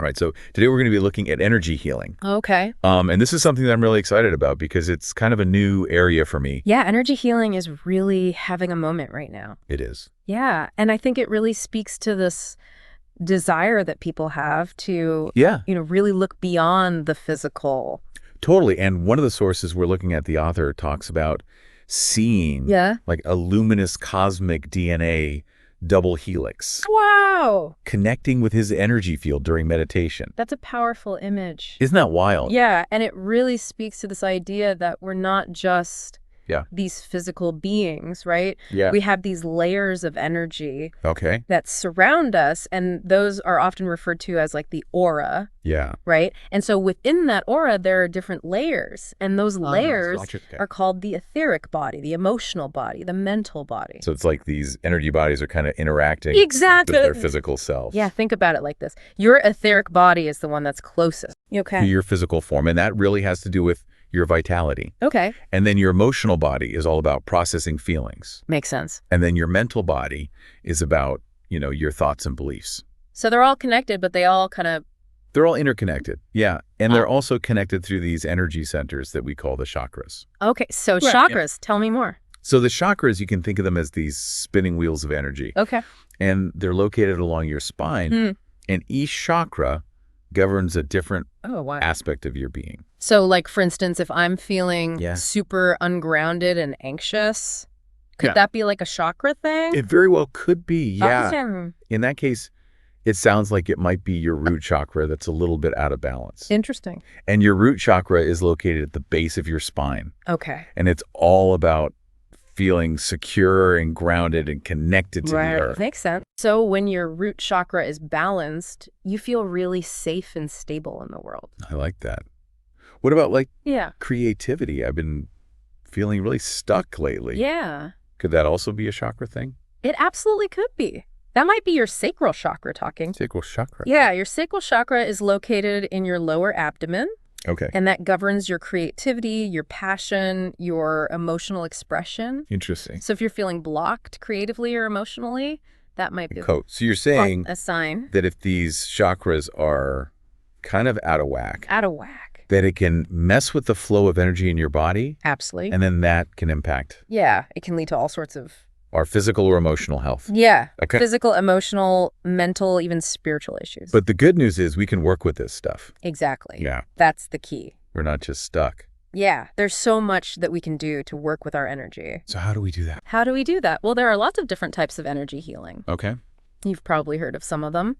All right, so today we're going to be looking at energy healing. Okay. And this is something that I'm really excited about because it's kind of a new area for me. Yeah, energy healing is really having a moment right now. It is. Yeah, and I think it really speaks to this desire that people have to, Yeah, really look beyond the physical. totally. And one of the sources we're looking at, the author talks about seeing like a luminous cosmic DNA double helix Wow. connecting with his energy field during meditation. That's a powerful image. Isn't that wild? Yeah, and it really speaks to this idea that we're not just these physical beings, right? Yeah. We have these layers of energy Okay. that surround us, and those are often referred to as like the aura, Yeah. right? And so within that aura, there are different layers, and those layers are called the etheric body, the emotional body, the mental body. So it's like these energy bodies are kind of interacting Exactly. with their physical selves. Yeah, think about it like this. Your etheric body is the one that's closest. To your physical form, and that really has to do with your vitality. Okay. And then your emotional body is all about processing feelings. Makes sense. And then your mental body is about, your thoughts and beliefs. So they're all connected, but they all They're all interconnected. Yeah. And they're also connected through these energy centers that we call the chakras. Okay, so Right, chakras, tell me more. So the chakras, you can think of them as these spinning wheels of energy. Okay. And they're located along your spine. And each chakra governs a different aspect of your being. So like, for instance, if I'm feeling Yeah. super ungrounded and anxious, could that be like a chakra thing? It very well could be, yeah. Awesome. In that case, it sounds like it might be your root chakra that's a little bit out of balance. Interesting. And your root chakra is located at the base of your spine. Okay. And it's all about feeling secure and grounded and connected to the earth. Makes sense. So when your root chakra is balanced, you feel really safe and stable in the world. I like that. What about like Yeah. creativity? I've been feeling really stuck lately. Yeah. Could that also be a chakra thing? It absolutely could be. That might be your sacral chakra talking. Sacral chakra. Yeah, your sacral chakra is located in your lower abdomen. Okay. And that governs your creativity, your passion, your emotional expression. Interesting. So if you're feeling blocked creatively or emotionally, that might be So you're saying a sign. that if these chakras are kind of out of whack, that it can mess with the flow of energy in your body, Absolutely. and then that can impact Yeah, it can lead to all sorts of our physical or emotional health. Yeah. Okay. Physical, emotional, mental, even spiritual issues. But the good news is we can work with this stuff. Exactly. Yeah. That's the key. We're not just stuck. Yeah. There's so much that we can do to work with our energy. So how do we do that? How do we do that? Well, there are lots of different types of energy healing. Okay. You've probably heard of some of them.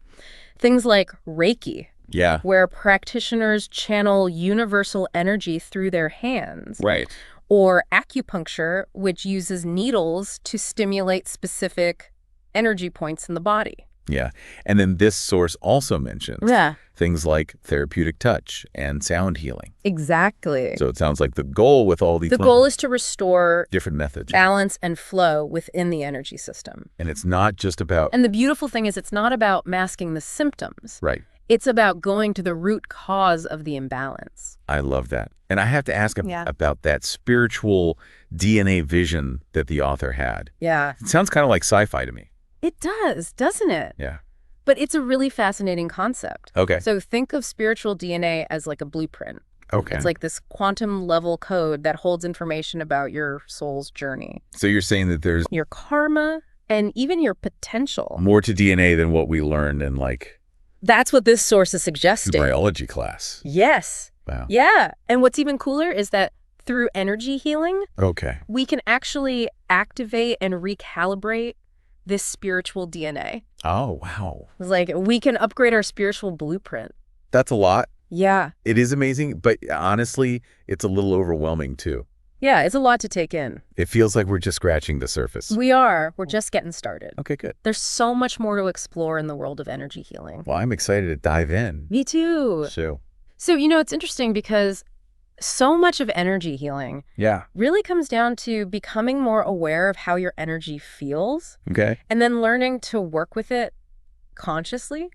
Things like Reiki, Yeah. where practitioners channel universal energy through their hands. Right. Or acupuncture, which uses needles to stimulate specific energy points in the body. Yeah. And then this source also mentions things like therapeutic touch and sound healing. Exactly. So it sounds like the goal with all these The goal is to restore different methods. balance and flow within the energy system. And it's not just about... And the beautiful thing is it's not about masking the symptoms. Right. It's about going to the root cause of the imbalance. I love that. And I have to ask about that spiritual DNA vision that the author had. Yeah. It sounds kind of like sci-fi to me. It does, doesn't it? Yeah. But it's a really fascinating concept. Okay. So think of spiritual DNA as like a blueprint. Okay. It's like this quantum level code that holds information about your soul's journey. So you're saying that there's Your karma and even your potential. more to DNA than what we learned in like That's what this source is suggesting. biology class. Yes. Wow. Yeah. And what's even cooler is that through energy healing, Okay. we can actually activate and recalibrate this spiritual DNA. Oh, wow. It's like we can upgrade our spiritual blueprint. That's a lot. Yeah. It is amazing, but honestly, it's a little overwhelming too. Yeah, it's a lot to take in. It feels like we're just scratching the surface. We're just getting started. Okay, good. There's so much more to explore in the world of energy healing. Well, I'm excited to dive in. Me too. So, So, it's interesting because so much of energy healing really comes down to becoming more aware of how your energy feels Okay. and then learning to work with it consciously.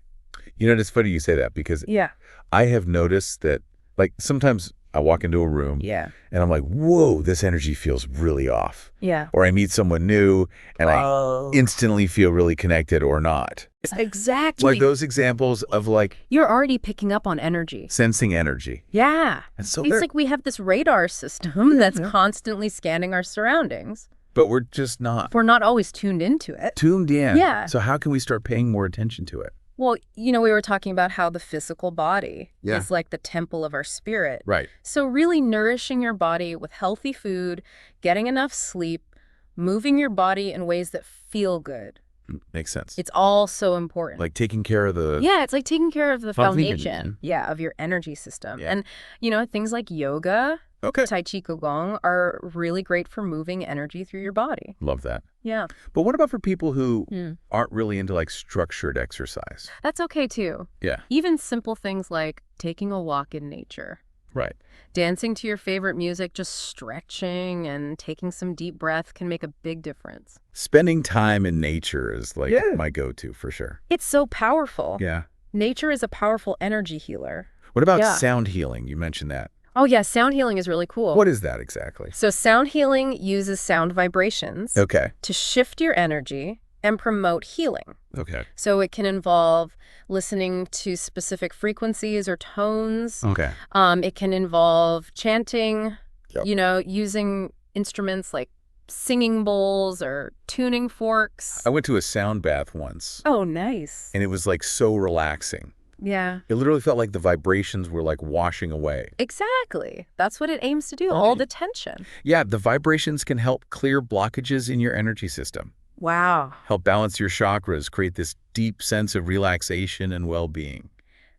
It's funny you say that because Yeah. I have noticed that, like, sometimes I walk into a room Yeah. and I'm like, whoa, this energy feels really off. Yeah. Or I meet someone new and I instantly feel really connected or not. Exactly. Like those examples of like... You're already picking up on energy. Sensing energy. Yeah. And so it's like we have this radar system that's constantly scanning our surroundings. But we're just not. We're not always tuned into it. Tuned in. Yeah. So how can we start paying more attention to it? Well, we were talking about how the physical body is like the temple of our spirit. Right. So really nourishing your body with healthy food, getting enough sleep, moving your body in ways that feel good. Makes sense. It's all so important. Like taking care of the... Yeah, it's like taking care of the foundation. Yeah, of your energy system. Yeah. And, things like yoga, Okay. Tai Chi Qigong are really great for moving energy through your body. Love that. Yeah. But what about for people who aren't really into like structured exercise? That's okay too. Yeah. Even simple things like taking a walk in nature. Right. Dancing to your favorite music, just stretching and taking some deep breath can make a big difference. Spending time in nature is like my go-to for sure. It's so powerful. Yeah. Nature is a powerful energy healer. What about sound healing? You mentioned that. Oh, yeah. Sound healing is really cool. What is that exactly? So sound healing uses sound vibrations to shift your energy and promote healing. Okay. So it can involve listening to specific frequencies or tones. Okay. It can involve chanting, using instruments like singing bowls or tuning forks. I went to a sound bath once. Oh, nice. And it was like so relaxing. Yeah. It literally felt like the vibrations were like washing away. Exactly. That's what it aims to do, all the tension. Yeah, the vibrations can help clear blockages in your energy system. Wow. Help balance your chakras, create this deep sense of relaxation and well-being.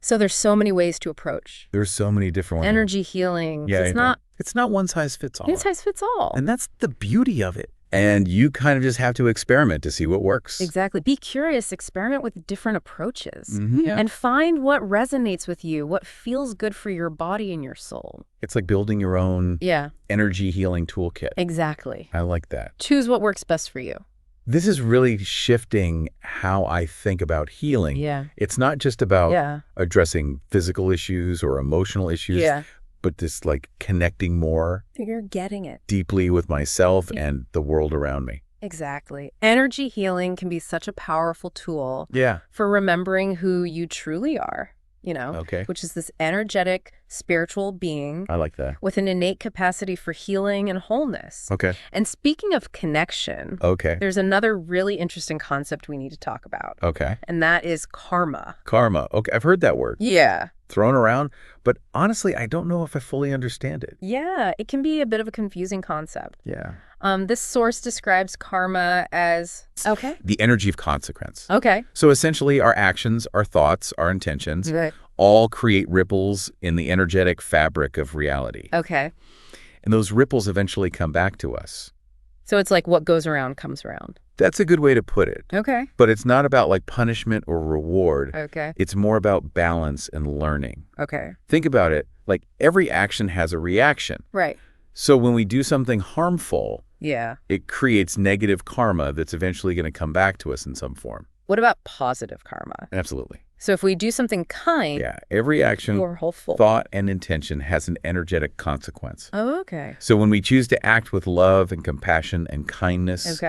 So there's so many ways to approach. There's so many different ones. Energy healing. Yeah, it's not one size fits all. One size fits all. And that's the beauty of it. And you kind of just have to experiment to see what works. Exactly. Be curious, experiment with different approaches, Yeah. and find what resonates with you, what feels good for your body and your soul. It's like building your own energy healing toolkit. Exactly. I like that. Choose what works best for you. This is really shifting how I think about healing. Yeah. It's not just about addressing physical issues or emotional issues, but this like connecting more. You're getting it. Deeply with myself and the world around me. Exactly. Energy healing can be such a powerful tool for remembering who you truly are, which is this energetic, spiritual being. I like that. With an innate capacity for healing and wholeness. Okay. And speaking of connection, there's another really interesting concept we need to talk about. Okay. And that is karma. Karma. Okay. I've heard that word. Yeah. Thrown around, but honestly, I don't know if I fully understand it. Yeah, it can be a bit of a confusing concept. Yeah. This source describes karma as... the energy of consequence. Okay. So essentially, our actions, our thoughts, our intentions all create ripples in the energetic fabric of reality. Okay. And those ripples eventually come back to us. So it's like what goes around comes around. That's a good way to put it. Okay. But it's not about like punishment or reward. Okay. It's more about balance and learning. Okay. Think about it. Like every action has a reaction. Right. So when we do something harmful, it creates negative karma that's eventually going to come back to us in some form. What about positive karma? Absolutely. So if we do something kind, every action, or hopeful, thought, and intention has an energetic consequence. Oh, okay. So when we choose to act with love and compassion and kindness,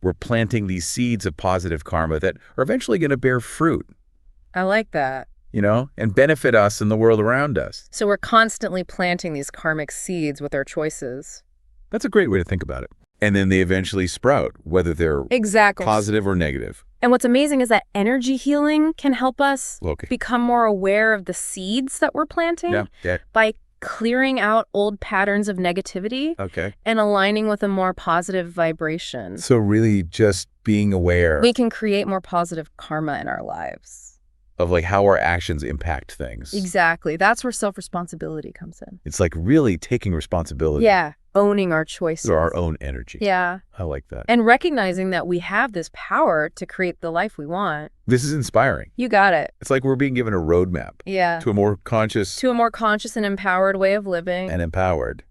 we're planting these seeds of positive karma that are eventually going to bear fruit. I like that. And benefit us and the world around us. So we're constantly planting these karmic seeds with our choices. That's a great way to think about it. And then they eventually sprout, whether they're positive or negative. And what's amazing is that energy healing can help us become more aware of the seeds that we're planting by clearing out old patterns of negativity and aligning with a more positive vibration. So really just being aware. We can create more positive karma in our lives. Of like how our actions impact things. Exactly. That's where self-responsibility comes in. It's like really taking responsibility. Yeah. Owning our choices. Or our own energy. Yeah. I like that. And recognizing that we have this power to create the life we want. This is inspiring. You got it. It's like we're being given a roadmap. Yeah. To a more conscious. And empowered way of living. And empowered.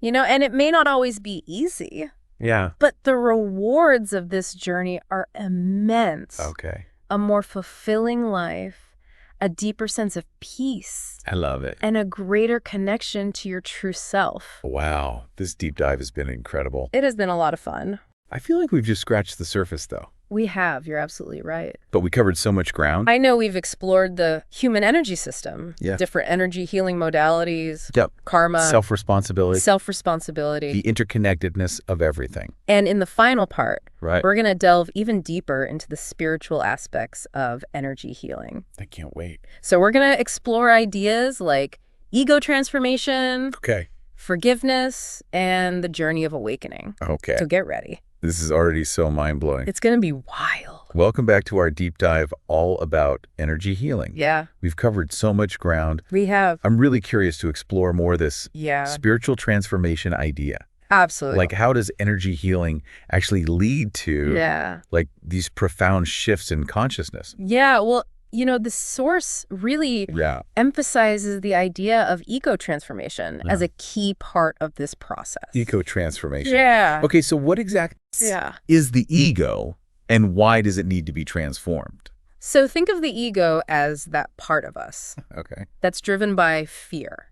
And it may not always be easy. Yeah. But the rewards of this journey are immense. Okay. A more fulfilling life, a deeper sense of peace. I love it. And a greater connection to your true self. Wow. This deep dive has been incredible. It has been a lot of fun. I feel like we've just scratched the surface, though. We have. You're absolutely right. But we covered so much ground. I know we've explored the human energy system, different energy healing modalities, karma, self-responsibility, the interconnectedness of everything. And in the final part, we're going to delve even deeper into the spiritual aspects of energy healing. I can't wait. So we're going to explore ideas like ego transformation, forgiveness, and the journey of awakening. Okay. So get ready. This is already so mind-blowing. It's going to be wild. Welcome back to our deep dive all about energy healing. Yeah. We've covered so much ground. We have. I'm really curious to explore more of this spiritual transformation idea. Absolutely. Like, how does energy healing actually lead to like these profound shifts in consciousness? Yeah, well, you know, the source really emphasizes the idea of ego transformation as a key part of this process. Ego transformation. Yeah. Okay, so what exactly is the ego, and why does it need to be transformed? So think of the ego as that part of us that's driven by fear.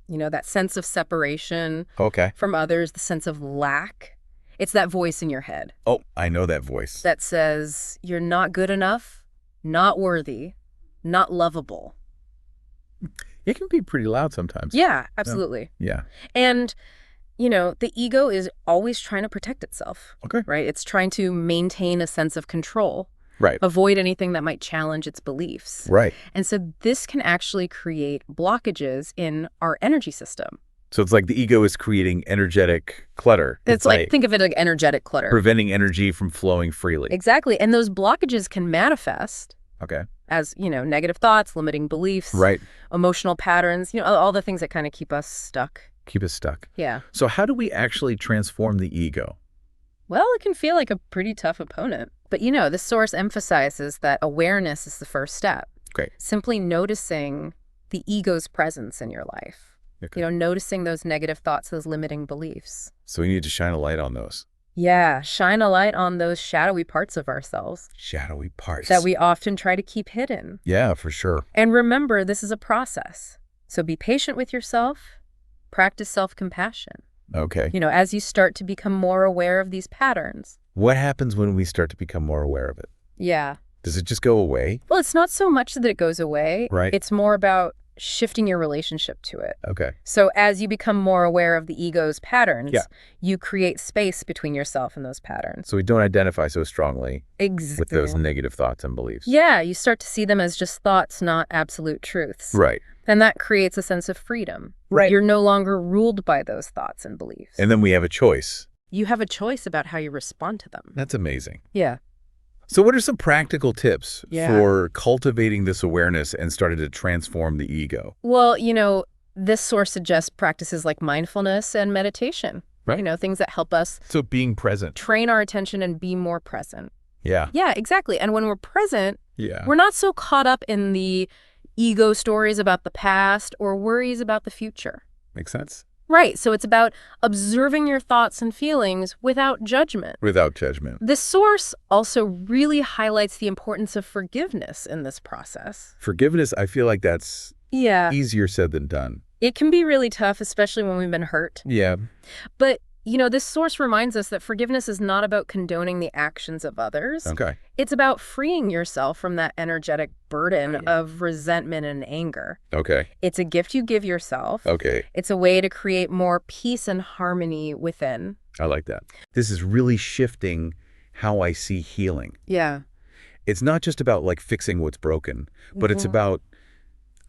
You know, that sense of separation from others, the sense of lack. It's that voice in your head. Oh, I know that voice. That says, you're not good enough, not worthy, not lovable. It can be pretty loud sometimes. Yeah, absolutely. Yeah. And, you know, the ego is always trying to protect itself. Right? It's trying to maintain a sense of control. Right. Avoid anything that might challenge its beliefs. Right. And so this can actually create blockages in our energy system. So it's like the ego is creating energetic clutter. It's like, think of it like energetic clutter. Preventing energy from flowing freely. Exactly. And those blockages can manifest as, you know, negative thoughts, limiting beliefs, emotional patterns, you know, all the things that kind of keep us stuck. Keep us stuck. Yeah. So how do we actually transform the ego? Well, it can feel like a pretty tough opponent. But, you know, the source emphasizes that awareness is the first step. Great. Simply noticing the ego's presence in your life. You know, noticing those negative thoughts, those limiting beliefs. So we need to shine a light on those. Yeah, shine a light on those shadowy parts of ourselves. Shadowy parts. That we often try to keep hidden. Yeah, for sure. And remember, this is a process. So be patient with yourself. Practice self-compassion. Okay. You know, as you start to become more aware of these patterns. What happens when we start to become more aware of it? Yeah. Does it just go away? Well, it's not so much that it goes away. Right. It's more about shifting your relationship to it. Okay. So as you become more aware of the ego's patterns, you create space between yourself and those patterns. So we don't identify so strongly with those negative thoughts and beliefs. Yeah, you start to see them as just thoughts, not absolute truths. Right. And that creates a sense of freedom. Right. You're no longer ruled by those thoughts and beliefs. And then we have a choice. You have a choice about how you respond to them. That's amazing. Yeah. So what are some practical tips for cultivating this awareness and starting to transform the ego? Well, you know, this source suggests practices like mindfulness and meditation. Right. You know, things that help us. So being present. Train our attention and be more present. Yeah. Yeah, exactly. And when we're present, we're not so caught up in the ego stories about the past or worries about the future. Makes sense. Right. So it's about observing your thoughts and feelings without judgment. Without judgment. The source also really highlights the importance of forgiveness in this process. Forgiveness, I feel like that's easier said than done. It can be really tough, especially when we've been hurt. Yeah. But, you know, this source reminds us that forgiveness is not about condoning the actions of others. Okay. It's about freeing yourself from that energetic burden of resentment and anger. Okay. It's a gift you give yourself. Okay. It's a way to create more peace and harmony within. I like that. This is really shifting how I see healing. Yeah. It's not just about like fixing what's broken, but it's about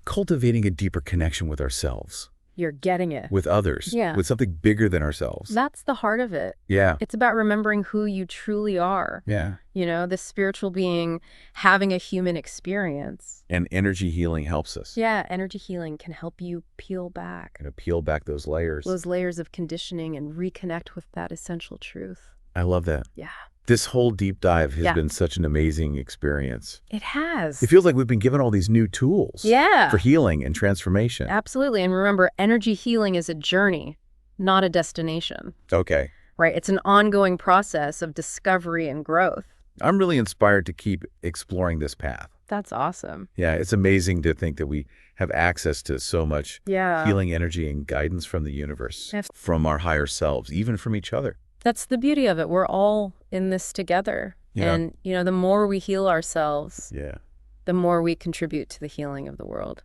cultivating a deeper connection with ourselves. You're getting it. With others. Yeah. With something bigger than ourselves. That's the heart of it. Yeah. It's about remembering who you truly are. Yeah. You know, this spiritual being having a human experience. And energy healing helps us. Yeah, energy healing can help you peel back. And peel back those layers. Those layers of conditioning and reconnect with that essential truth. I love that. Yeah. This whole deep dive has been such an amazing experience. It has. It feels like we've been given all these new tools for healing and transformation. Absolutely. And remember, energy healing is a journey, not a destination. Okay. Right? It's an ongoing process of discovery and growth. I'm really inspired to keep exploring this path. That's awesome. Yeah, it's amazing to think that we have access to so much healing energy and guidance from the universe, from our higher selves, even from each other. That's the beauty of it. We're all in this together. Yeah. And, the more we heal ourselves, Yeah. the more we contribute to the healing of the world.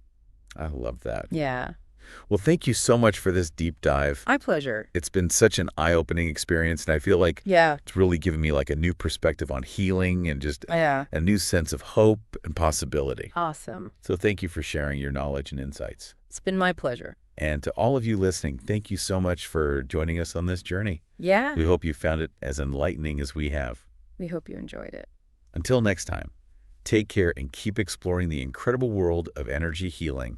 I love that. Yeah. Well, thank you so much for this deep dive. My pleasure. It's been such an eye-opening experience, and I feel like it's really given me like a new perspective on healing and just a new sense of hope and possibility. Awesome. So thank you for sharing your knowledge and insights. It's been my pleasure. And to all of you listening, thank you so much for joining us on this journey. Yeah. We hope you found it as enlightening as we have. We hope you enjoyed it. Until next time, take care and keep exploring the incredible world of energy healing.